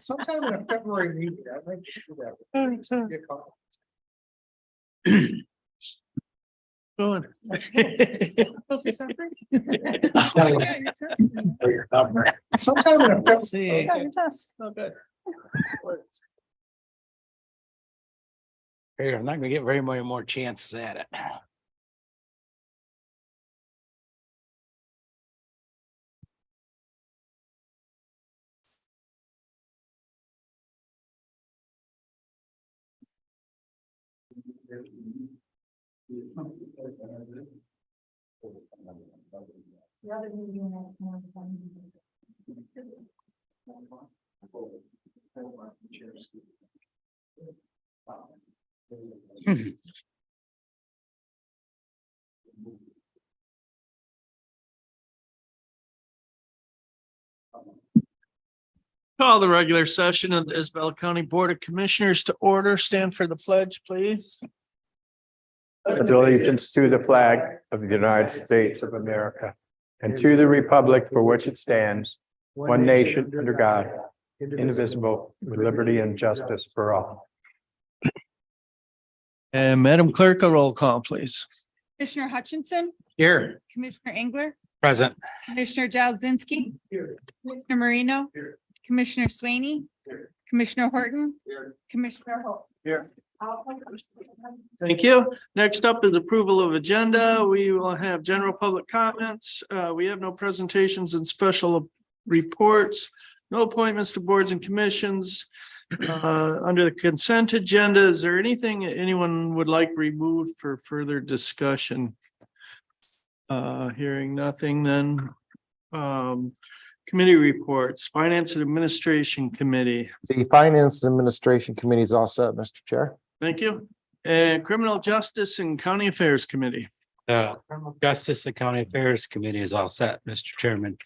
Sometime in a February meeting, I might do that. Going. Sometime in a February. See. Oh, good. Here, I'm not gonna get very many more chances at it. The other meeting that's more fun. Call the regular session of the Isabella County Board of Commissioners to order. Stand for the pledge, please. Pledge allegiance to the flag of the United States of America and to the republic for which it stands, one nation under God, indivisible, with liberty and justice for all. And Madam Clerk, a roll call, please. Commissioner Hutchinson, Here, Commissioner Engler, present. Commissioner Jazdzinski, Commissioner Marino, Commissioner Swaney, Commissioner Horton, Commissioner Holt. Here. Thank you. Next up is approval of agenda. We will have general public comments. We have no presentations and special reports, no appointments to boards and commissions. Under the consent agenda, is there anything anyone would like removed for further discussion? Hearing nothing, then committee reports, Finance and Administration Committee. The Finance and Administration Committee is all set, Mr. Chair. Thank you. And Criminal Justice and County Affairs Committee. Criminal Justice and County Affairs Committee is all set, Mr. Chairman.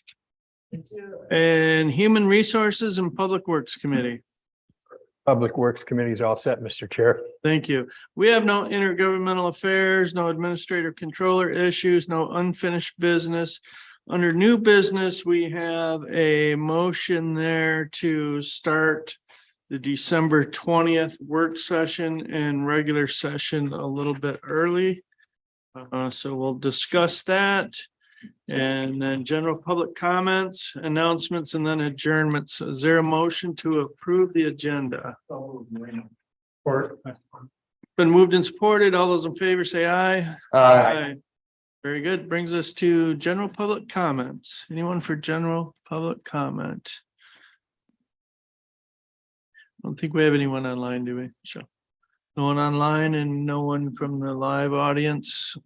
And Human Resources and Public Works Committee. Public Works Committee is all set, Mr. Chair. Thank you. We have no intergovernmental affairs, no administrator controller issues, no unfinished business. Under new business, we have a motion there to start the December 20th work session and regular session a little bit early. So we'll discuss that. And then general public comments, announcements, and then adjournments. Is there a motion to approve the agenda? Been moved and supported. All those in favor say aye. Aye. Very good. Brings us to general public comments. Anyone for general public comment? I don't think we have anyone online, do we? Sure. No one online and no one from the live audience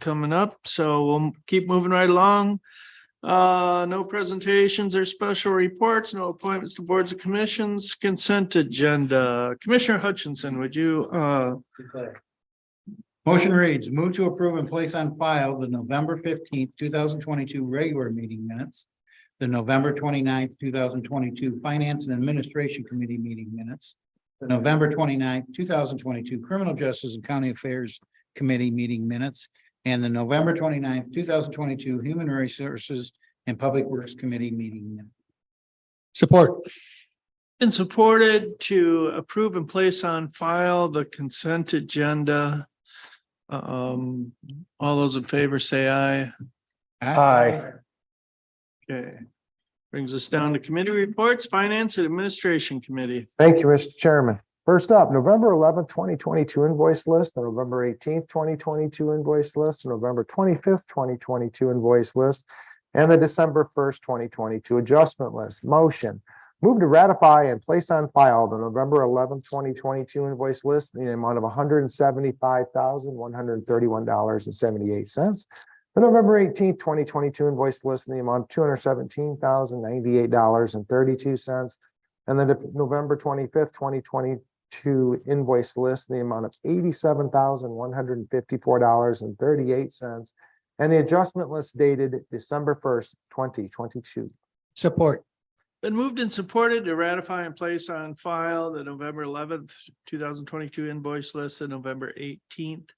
coming up. So we'll keep moving right along. No presentations or special reports, no appointments to boards and commissions, consent agenda. Commissioner Hutchinson, would you Motion reads, move to approve and place on file the November 15th, 2022 regular meeting minutes, the November 29th, 2022 Finance and Administration Committee meeting minutes, the November 29th, 2022 Criminal Justice and County Affairs Committee meeting minutes, and the November 29th, 2022 Human Resources and Public Works Committee meeting minutes. Support. been supported to approve and place on file the consent agenda? All those in favor say aye. Aye. Okay. Brings us down to committee reports, Finance and Administration Committee. Thank you, Mr. Chairman. First up, November 11th, 2022 invoice list, the November 18th, 2022 invoice list, the November 25th, 2022 invoice list, and the December 1st, 2022 adjustment list. Motion. Move to ratify and place on file the November 11th, 2022 invoice list in the amount of $175,131.78. The November 18th, 2022 invoice list in the amount of $217,098.32. And then the November 25th, 2022 invoice list in the amount of $87,154.38. And the adjustment list dated December 1st, 2022. Support. Been moved and supported to ratify and place on file the November 11th, 2022 invoice list and November 18th,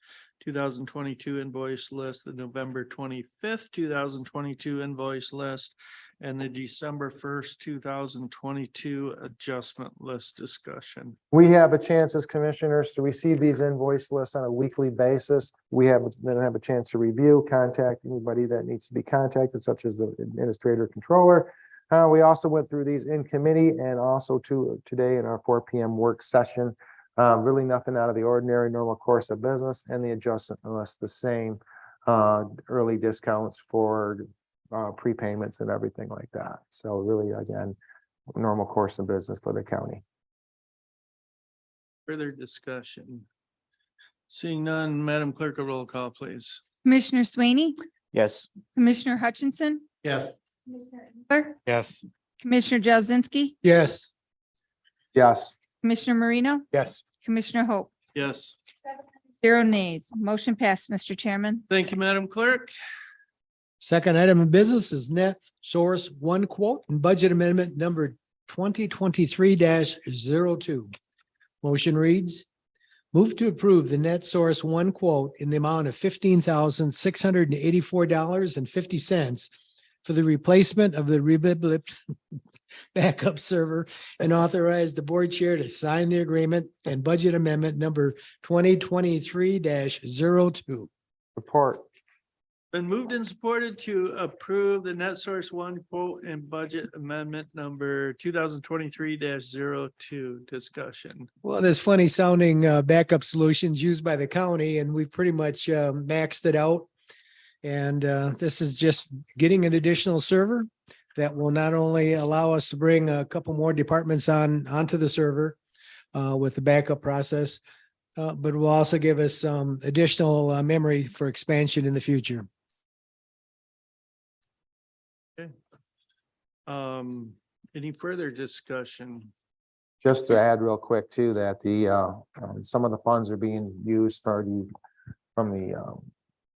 2022 invoice list, the November 25th, 2022 invoice list, and the December 1st, 2022 adjustment list discussion. We have a chance as commissioners to receive these invoice lists on a weekly basis. We then have a chance to review, contact anybody that needs to be contacted, such as the administrator controller. We also went through these in committee and also today in our 4 p.m. work session. Really nothing out of the ordinary, normal course of business, and the adjustment list the same. Early discounts for prepayments and everything like that. So really, again, normal course of business for the county. Further discussion? Seeing none, Madam Clerk, a roll call, please. Commissioner Sweeney, Yes. Commissioner Hutchinson, Yes. Commissioner Engler, Yes. Commissioner Jazinski, Yes. Yes. Commissioner Marino, Yes. Commissioner Hope, Yes. 0 nays. Motion passed, Mr. Chairman. Thank you, Madam Clerk. Second item of business is net source one quote and budget amendment number 2023-02. Motion reads, move to approve the net source one quote in the amount of $15,684.50 for the replacement of the Rebiblip backup server and authorize the board chair to sign the agreement and budget amendment number 2023-02. Report. Been moved and supported to approve the net source one quote and budget amendment number 2023-02 discussion. Well, there's funny sounding backup solutions used by the county, and we've pretty much maxed it out. And this is just getting an additional server that will not only allow us to bring a couple more departments onto the server with the backup process, but will also give us some additional memory for expansion in the future. Any further discussion? Just to add real quick too, that some of the funds are being used from the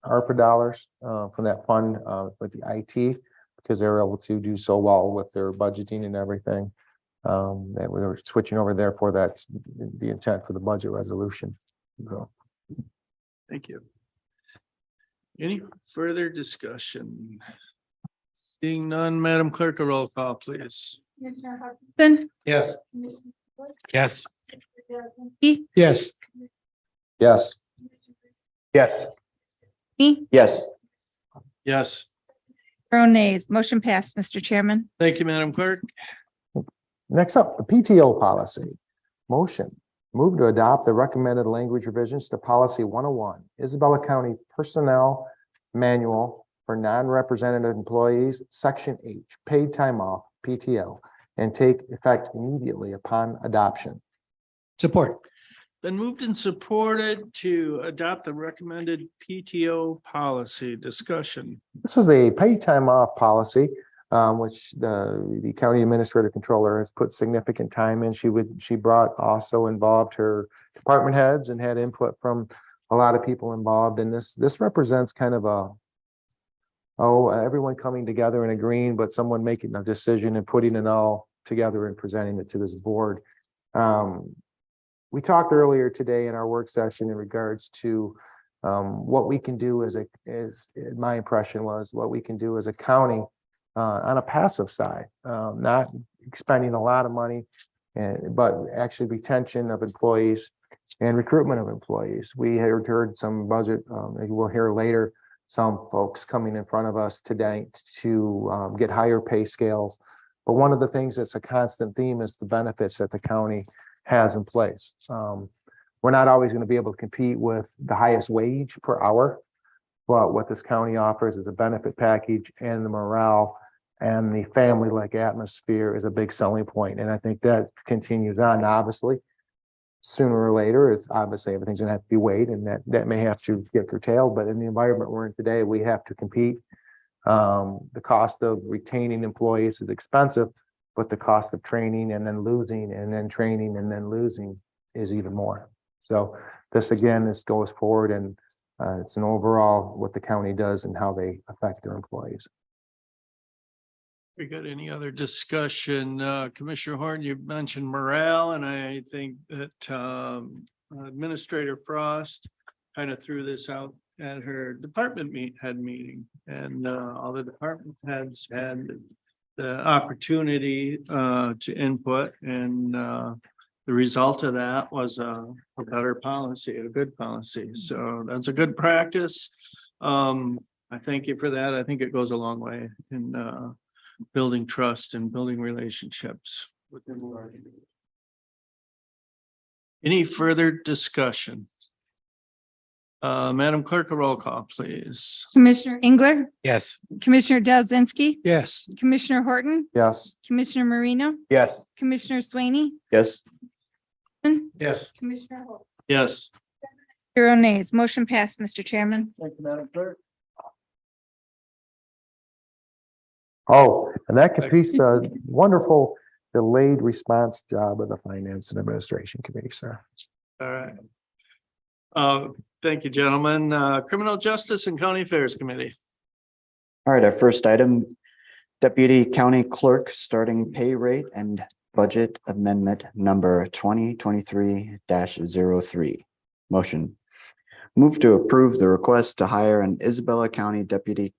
ARPA dollars from that fund with the IT, because they're able to do so well with their budgeting and everything. That we were switching over there for that's the intent for the budget resolution. So, Thank you. Any further discussion? Seeing none, Madam Clerk, a roll call, please. Commissioner Hutchinson, Then, Yes. Commissioner Wood, Yes. Commissioner Jazinski, Yes. yes. Yes. me, Yes. Yes. 0 nays. Motion passed, Mr. Chairman. Thank you, Madam Clerk. Next up, the PTO policy. Motion. Move to adopt the recommended language revisions to policy 101, Isabella County Personnel Manual for non-representative employees, section H, paid time off, PTO, and take effect immediately upon adoption. Support. Been moved and supported to adopt the recommended PTO policy discussion. This is a paid time off policy, which the county administrator controller has put significant time in. She also involved her department heads and had input from a lot of people involved. And this represents kind of everyone coming together and agreeing, but someone making a decision and putting it all together and presenting it to this board. We talked earlier today in our work session in regards to what we can do my impression was what we can do as a county on a passive side, not expending a lot of money, but actually retention of employees and recruitment of employees. We heard some budget, we'll hear later, some folks coming in front of us today to get higher pay scales. But one of the things that's a constant theme is the benefits that the county has in place. We're not always going to be able to compete with the highest wage per hour, but what this county offers is a benefit package, and the morale and the family-like atmosphere is a big selling point. And I think that continues on. Now, obviously, sooner or later, it's obviously everything's going to have to be weighed, and that may have to get curtailed. But in the environment we're in today, we have to compete. The cost of retaining employees is expensive, but the cost of training and then losing and then training and then losing is even more. So this goes forward, and it's an overall what the county does and how they affect their employees. We got any other discussion? Commissioner Horn, you mentioned morale, and I think that Administrator Frost kind of threw this out at her department head meeting, and all the department heads had the opportunity to input, and the result of that was a better policy, a good policy. So that's a good practice. I thank you for that. I think it goes a long way in building trust and building relationships within the organization. Any further discussion? Madam Clerk, a roll call, please. Commissioner Engler, Yes. Commissioner Jazinski, Yes. Commissioner Horton, Yes. Commissioner Marino, Yes. Commissioner Swaney, Yes. Yes. Commissioner Holt. Yes. 0 nays. Motion passed, Mr. Chairman. Thank you, Madam Clerk. Oh, and that completes the wonderful delayed response job of the Finance and Administration Committee, sir. All right. Thank you, gentlemen. Criminal Justice and County Affairs Committee. All right, our first item, Deputy County Clerk starting pay rate and budget amendment number 2023-03. Motion. Move to approve the request to hire an Isabella County Deputy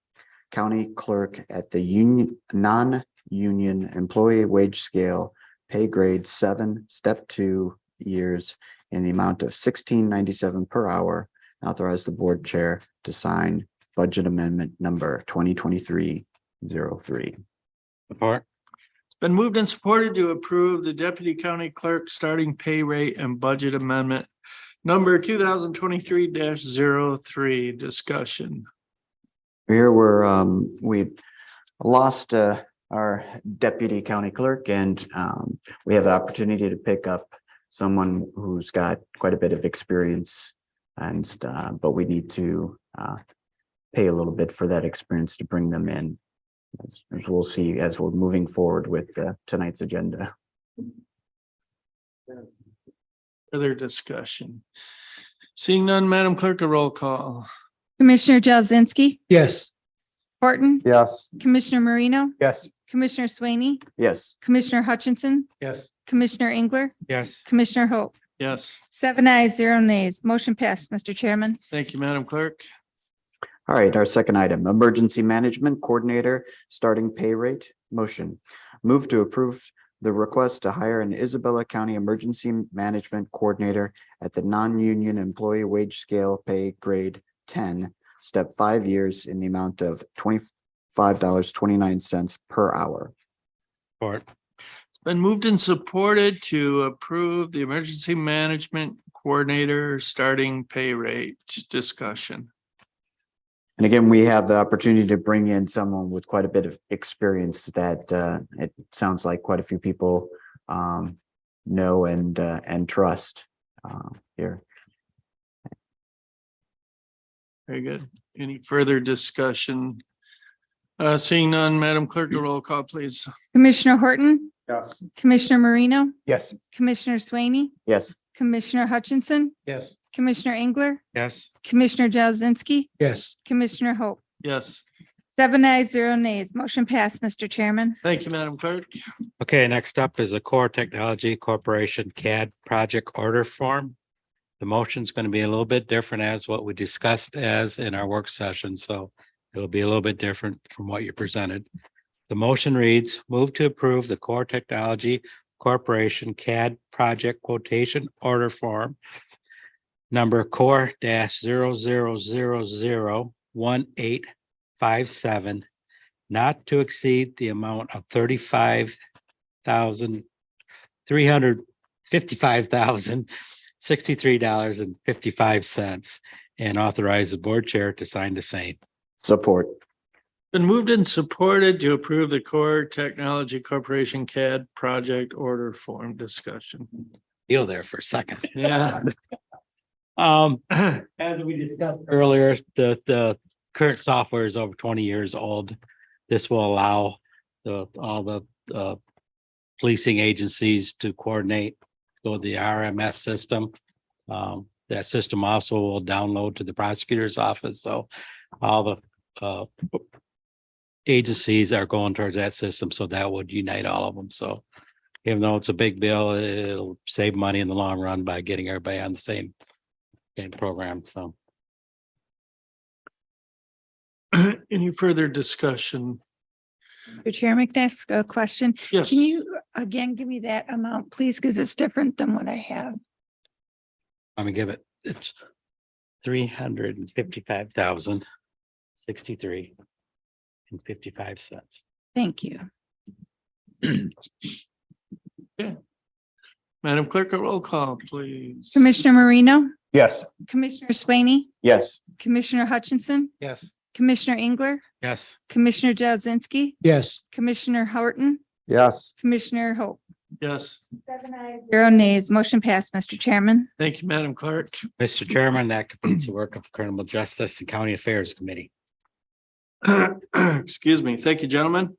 County Clerk at the non-union employee wage scale, pay grade 7, step 2 years in the amount of $16.97 per hour. Authorize the board chair to sign budget amendment number 2023-03. Support. It's been moved and supported to approve the Deputy County Clerk starting pay rate and budget amendment number 2023-03. Discussion. Here we've lost our deputy county clerk, and we have the opportunity to pick up someone who's got quite a bit of experience, and but we need to pay a little bit for that experience to bring them in, as we'll see as we're moving forward with tonight's agenda. Further discussion. Seeing none, Madam Clerk, a roll call. Commissioner Jazinski, Yes. Horton, Yes. Commissioner Marino, Yes. Commissioner Swaney, Yes. Commissioner Hutchinson, Yes. Commissioner Engler, Yes. Commissioner Hope. Yes. 7 ayes, 0 nays. Motion passed, Mr. Chairman. Thank you, Madam Clerk. All right, our second item, Emergency Management Coordinator starting pay rate. Motion. Move to approve the request to hire an Isabella County Emergency Management Coordinator at the non-union employee wage scale, pay grade 10, step 5 years in the amount of $25.29 per hour. Support. It's been moved and supported to approve the Emergency Management Coordinator starting pay rate. Discussion. And again, we have the opportunity to bring in someone with quite a bit of experience that it sounds like quite a few people know and trust here. Very good. Any further discussion? Seeing none, Madam Clerk, a roll call, please. Commissioner Horton, Yes. Commissioner Marino, Yes. Commissioner Swaney, Yes. Commissioner Hutchinson, Yes. Commissioner Engler, Yes. Commissioner Jazinski, Yes. Commissioner Hope. Yes. 7 ayes, 0 nays. Motion passed, Mr. Chairman. Thank you, Madam Clerk. Okay, next up is a Core Technology Corporation CAD project order form. The motion is going to be a little bit different as what we discussed as in our work session, so it'll be a little bit different from what you presented. The motion reads, move to approve the Core Technology Corporation CAD project quotation order form number core -00001857, not to exceed the amount of $35,355,063.55 and authorize the board chair to sign the same. Support. Been moved and supported to approve the Core Technology Corporation CAD project order form. Discussion. Deal there for a second. Yeah. As we discussed earlier, the current software is over 20 years old. This will allow all the policing agencies to coordinate, go to the RMS system. That system also will download to the prosecutor's office, so all the agencies are going towards that system, so that would unite all of them. So even though it's a big bill, it'll save money in the long run by getting everybody on the same program. So Any further discussion? Mr. Chairman, can I ask a question? Yes. Can you again give me that amount, please? Because it's different than what I have. Let me give it, it's 355,063.55 Thank you. Madam Clerk, a roll call, please. Commissioner Marino, Yes. Commissioner Swaney, Yes. Commissioner Hutchinson, Yes. Commissioner Engler, Yes. Commissioner Jazinski, Yes. Commissioner Horton, Yes. Commissioner Hope. Yes, 7 ayes. 0 nays. Motion passed, Mr. Chairman. thank you, Madam Clerk. Mr. Chairman, that completes the work of the Criminal Justice and County Affairs Committee. Excuse me. Thank you, gentlemen.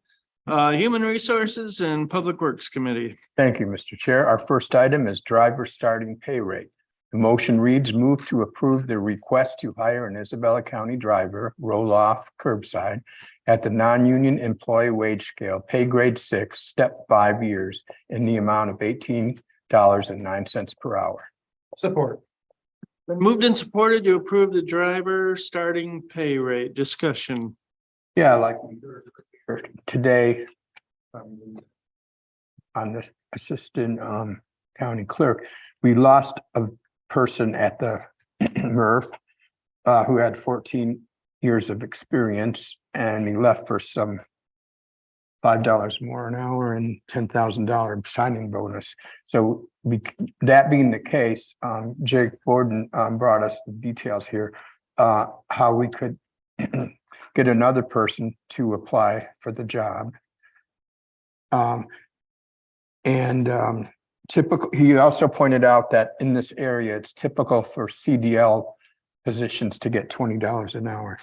Human Resources and Public Works Committee. Thank you, Mr. Chair. Our first item is driver starting pay rate. The motion reads, move to approve the request to hire an Isabella County driver, roll-off curbside at the non-union employee wage scale, pay grade 6, step 5 years, in the amount of $18.09 per hour. Support. Been moved and supported to approve the driver starting pay rate. Discussion. Yeah, like we heard today on the assistant county clerk, we lost a person at the MRF who had 14 years of experience, and he left for some $5 more an hour and $10,000 signing bonus. So that being the case, Jake Borden brought us the details here, how we could get another person to apply for the job. Typical, he also pointed out that in this area, it's typical for CDL positions to get $20 an hour.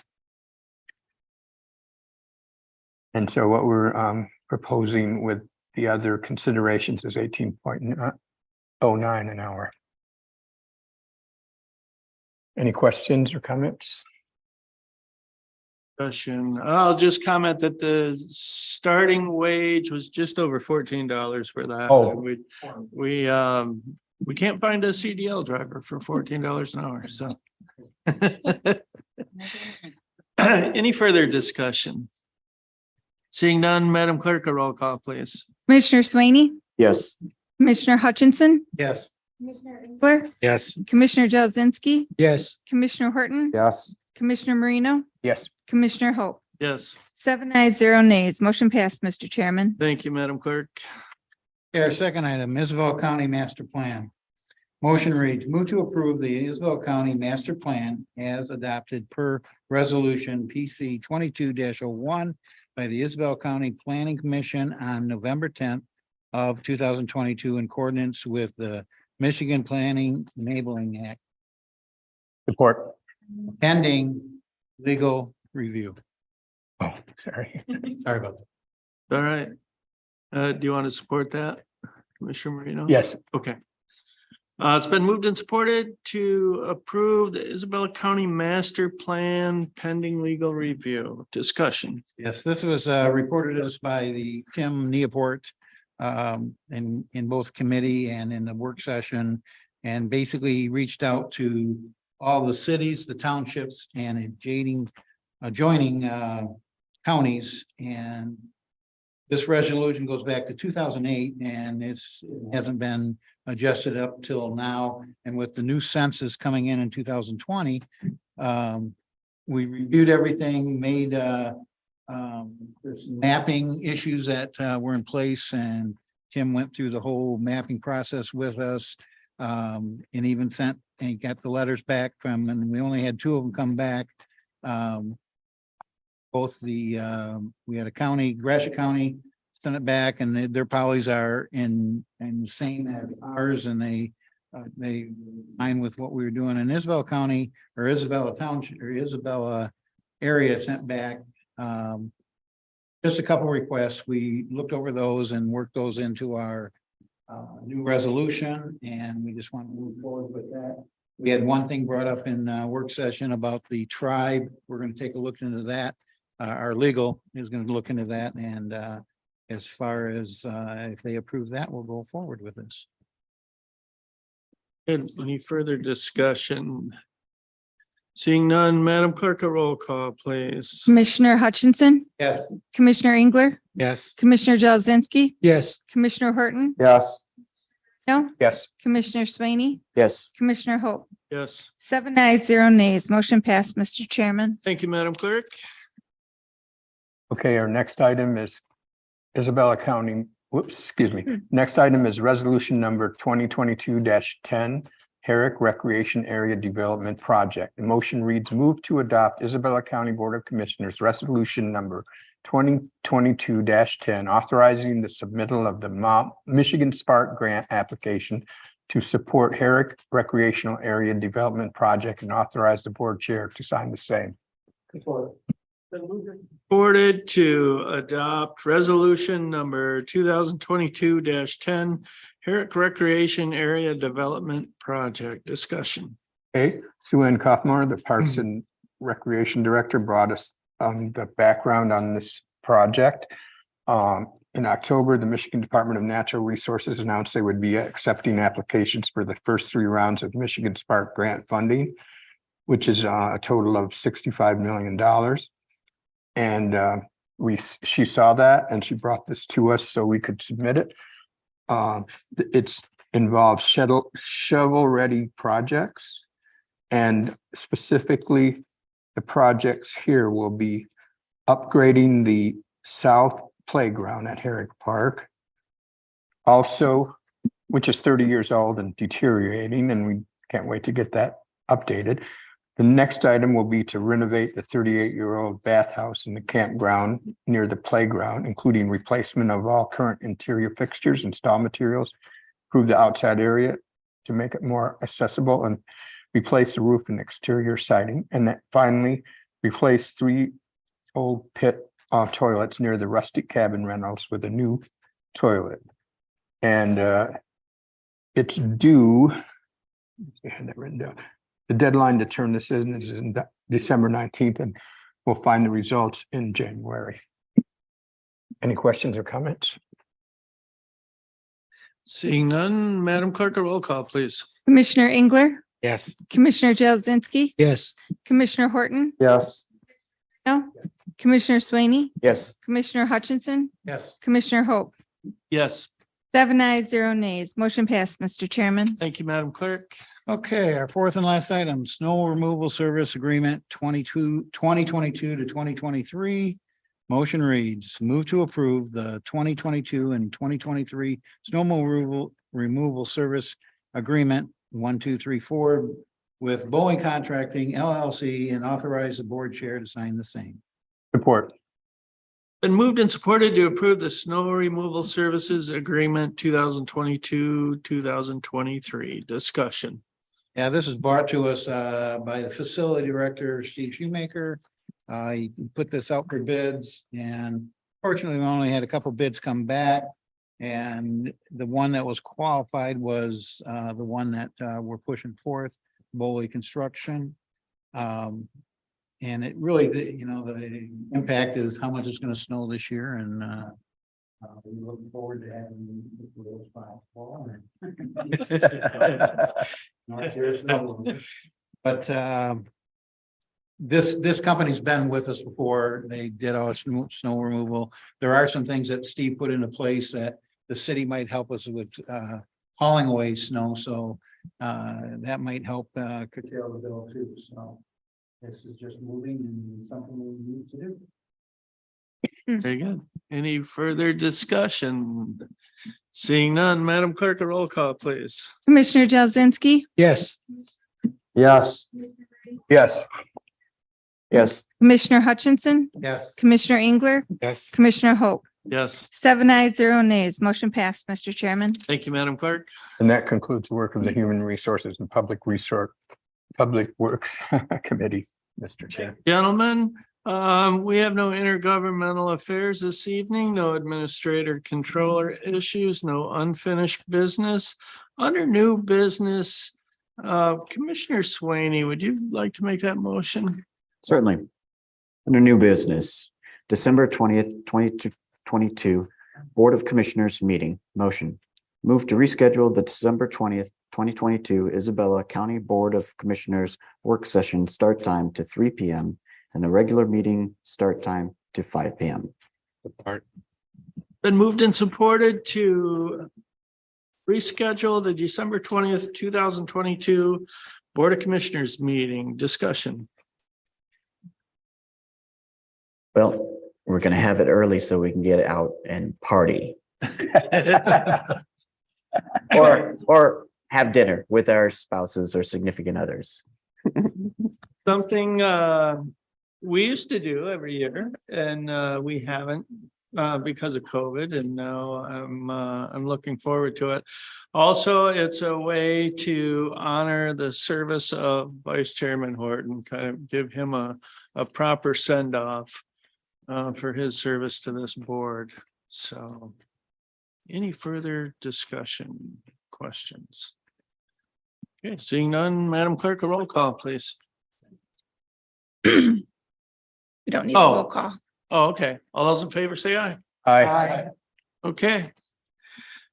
And so what we're proposing with the other considerations is 18.09 an hour. Any questions or comments? Discussion. I'll just comment that the starting wage was just over $14 for that. Oh. We can't find a CDL driver for $14 an hour, so. Any further discussion? Seeing none, Madam Clerk, a roll call, please. Commissioner Swaney, Yes. Commissioner Hutchinson, Yes. Commissioner Engler, Engler, Yes. Commissioner Jazinski, Yes. Commissioner Horton, Yes. Commissioner Marino, Yes. Commissioner Hope. Yes, 7 ayes, 0 nays. Motion passed, Mr. Chairman. thank you, Madam Clerk. Our second item, Isabel County Master Plan. Motion reads, move to approve the Isabel County Master Plan as adopted per resolution PC 22-01 by the Isabel County Planning Commission on November 10th of 2022 in accordance with the Michigan Planning Enabling Act, Support. pending legal review. Oh, sorry. Sorry about that. All right. Do you want to support that, Commissioner Marino? Yes. Okay. It's been moved and supported to approve the Isabella County Master Plan pending legal review. Discussion. Yes, this was reported to us by the Tim Neoport in both committee and in the work session. And basically reached out to all the cities, the townships and adjoining counties. And this resolution goes back to 2008 and it hasn't been adjusted up till now. And with the new census coming in 2020, we reviewed everything, made there's mapping issues that were in place, and Tim went through the whole mapping process with us. And even sent and got the letters back from, and we only had 2 of them come back. Both we had a county, Gratiot County, sent it back, and their polys are in the same as ours, and they align with what we were doing in Isabel County or Isabella Township or Isabella area sent back. Just a couple requests. We looked over those and worked those into our new resolution, and we just want to move forward with that. We had one thing brought up in work session about the tribe. We're going to take a look into that. Our legal is going to look into that, and as far as if they approve that, we'll go forward with this. Any further discussion? Seeing none, Madam Clerk, a roll call, please. Commissioner Hutchinson, Yes. Commissioner Engler, Yes. Commissioner Jazinski, Yes. Commissioner Horton, Yes. no, Yes. Commissioner Swaney, Yes. Commissioner Hope. Yes. 7 ayes, 0 nays. Motion passed, Mr. Chairman. Thank you, Madam Clerk. Okay, our next item is Isabella County, whoops, excuse me. Next item is resolution number 2022-10, Herrick Recreation Area Development Project. The motion reads, move to adopt Isabella County Board of Commissioners Resolution number 2022-10, authorizing the submittal of the Michigan Spark Grant application to support Herrick Recreational Area Development Project and authorize the board chair to sign the same. Supported to adopt resolution number 2022-10, Herrick Recreation Area Development Project. Discussion. Okay, Sue Ann Kaufman, the Parks and Recreation Director, brought us the background on this project. In October, the Michigan Department of Natural Resources announced they would be accepting applications for the first 3 rounds of Michigan Spark Grant funding, which is a total of $65 million. And she saw that and she brought this to us so we could submit it. It's involves shovel-ready projects, and specifically the projects here will be upgrading the south playground at Herrick Park. Also, which is 30 years old and deteriorating, and we can't wait to get that updated. The next item will be to renovate the 38-year-old bathhouse in the campground near the playground, including replacement of all current interior fixtures, install materials, improve the outside area to make it more accessible, and replace the roof and exterior siding. And then finally, replace 3 old pit toilets near the rustic cabin rentals with a new toilet. And it's due, I had that written down. The deadline to turn this in is December 19th, and we'll find the results in January. Any questions or comments? Seeing none, Madam Clerk, a roll call, please. Commissioner Engler, Yes. Commissioner Jazinski, Yes. Commissioner Horton, Yes. no, Commissioner Swaney, Yes. Commissioner Hutchinson, Yes. Commissioner Hope. Yes. 7 ayes, 0 nays. Motion passed, Mr. Chairman. Thank you, Madam Clerk. Okay, our fourth and last item, snow removal service agreement 2022 to 2023. Motion reads, move to approve the 2022 and 2023 snow removal service agreement 1234 with Boeing Contracting LLC and authorize the board chair to sign the same. Support. Been moved and supported to approve the snow removal services agreement 2022-2023. Discussion. Yeah, this is brought to us by the facility director, Steve Shoemaker. He put this out for bids, and fortunately, we only had a couple bids come back. And the one that was qualified was the one that we're pushing forth, Boley Construction. And it really, the impact is how much is going to snow this year, and we're looking forward to having those fall. North here is no. But this company's been with us before. They did our snow removal. There are some things that Steve put into place that the city might help us with hauling away snow. So that might help curtail the bill too. So this is just moving and something we need to do. Very good. Any further discussion? Seeing none, Madam Clerk, a roll call, please. Commissioner Jazinski, Yes. Yes. Yes. Yes. Commissioner Hutchinson, Yes. Commissioner Engler, Yes. Commissioner Hope. Yes. 7 ayes, 0 nays. Motion passed, Mr. Chairman. Thank you, Madam Clerk. And that concludes the work of the Human Resources and Public Works Committee, Mr. Chair. Gentlemen, we have no intergovernmental affairs this evening, no administrator controller issues, no unfinished business. Under new business, Commissioner Swaney, would you like to make that motion? Certainly. Under new business, December 20th, 2022, Board of Commissioners meeting, motion. Move to reschedule the December 20th, 2022 Isabella County Board of Commissioners work session start time to 3 p.m. and the regular meeting start time to 5 p.m. Support. Been moved and supported to reschedule the December 20th, 2022 Board of Commissioners meeting. Discussion. Well, we're gonna have it early so we can get out and party. Or have dinner with our spouses or significant others. Something we used to do every year and we haven't because of COVID, and now I'm looking forward to it. Also, it's a way to honor the service of Vice Chairman Horton, kind of give him a proper send off for his service to this board. So any further discussion, questions? Okay, seeing none, Madam Clerk, a roll call, please. We don't need a Oh. roll call. Oh, okay. All those in favor say aye. Aye. Okay.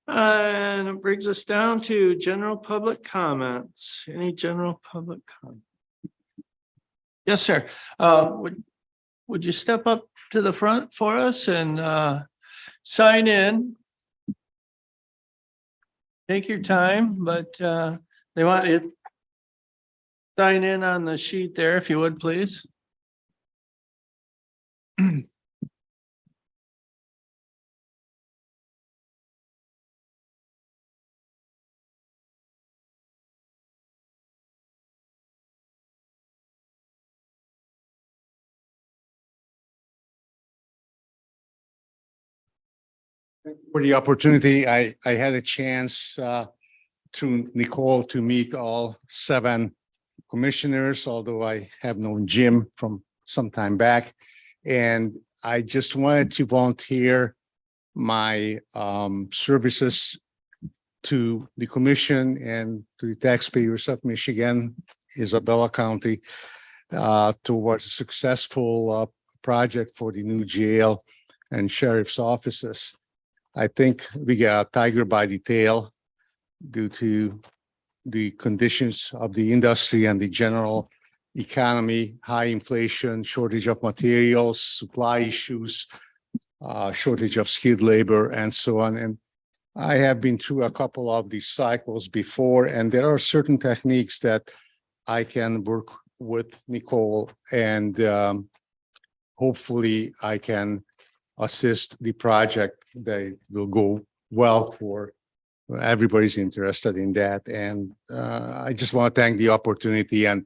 And it brings us down to general public comments. Any general public comment? Yes, sir. Would you step up to the front for us and sign in? Take your time, but they want you to sign in on the sheet there, if you would, please. For the opportunity. I had a chance through Nicole to meet all 7 commissioners, although I have known Jim from some time back. And I just wanted to volunteer my services to the commission and to the taxpayers of Michigan, Isabella County, towards a successful project for the new jail and sheriff's offices. I think we got a tiger by the tail due to the conditions of the industry and the general economy, high inflation, shortage of materials, supply issues, shortage of skilled labor, and so on. And I have been through a couple of these cycles before, and there are certain techniques that I can work with Nicole, and hopefully I can assist the project. They will go well for everybody's interested in that. And I just want to thank the opportunity and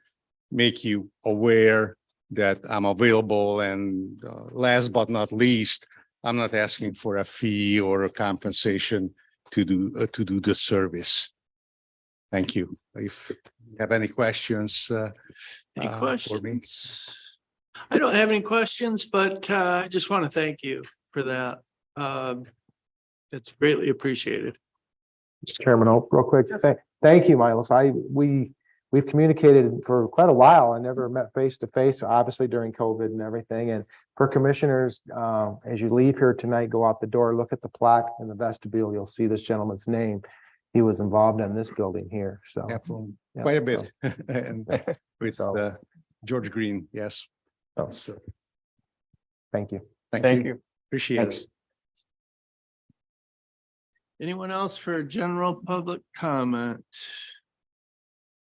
make you aware that I'm available. And last but not least, I'm not asking for a fee or a compensation to do the service. Thank you. If you have any questions, Any for me. questions? I don't have any questions, but I just want to thank you for that. It's greatly appreciated. Mr. Chairman, real quick, thank you, Milos. We've communicated for quite a while. I never met face to face, obviously during COVID and everything. And for commissioners, as you leave here tonight, go out the door, look at the plaque in the vestibule, you'll see this gentleman's name. He was involved in this building here, so. Yeah, from yeah, quite a bit. And with So- George Green, yes. so, So, thank you. thank you. Appreciate it. Thanks. Anyone else for general public comment?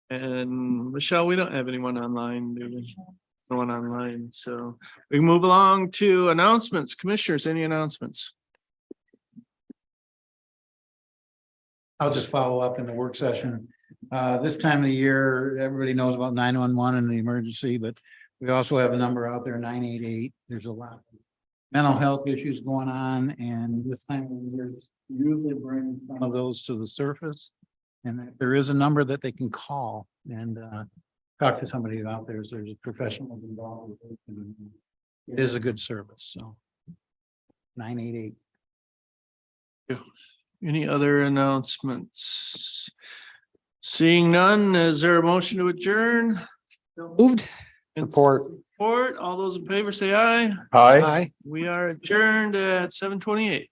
And Michelle, we don't have anyone online, do we? No one online, so we move along to announcements. Commissioners, any announcements? I'll just follow up in the work session. This time of the year, everybody knows about 911 and the emergency, but we also have a number out there, 988. There's a lot of mental health issues going on, and this time of the year usually brings some of those to the surface. And there is a number that they can call and talk to somebody out there. So there's a professional involved with it, and it is a good service, so 988. Any other announcements? Seeing none, is there a motion to adjourn? Moved. Support. Support, all those in favor say aye. Aye. Aye. We are adjourned at 7:28.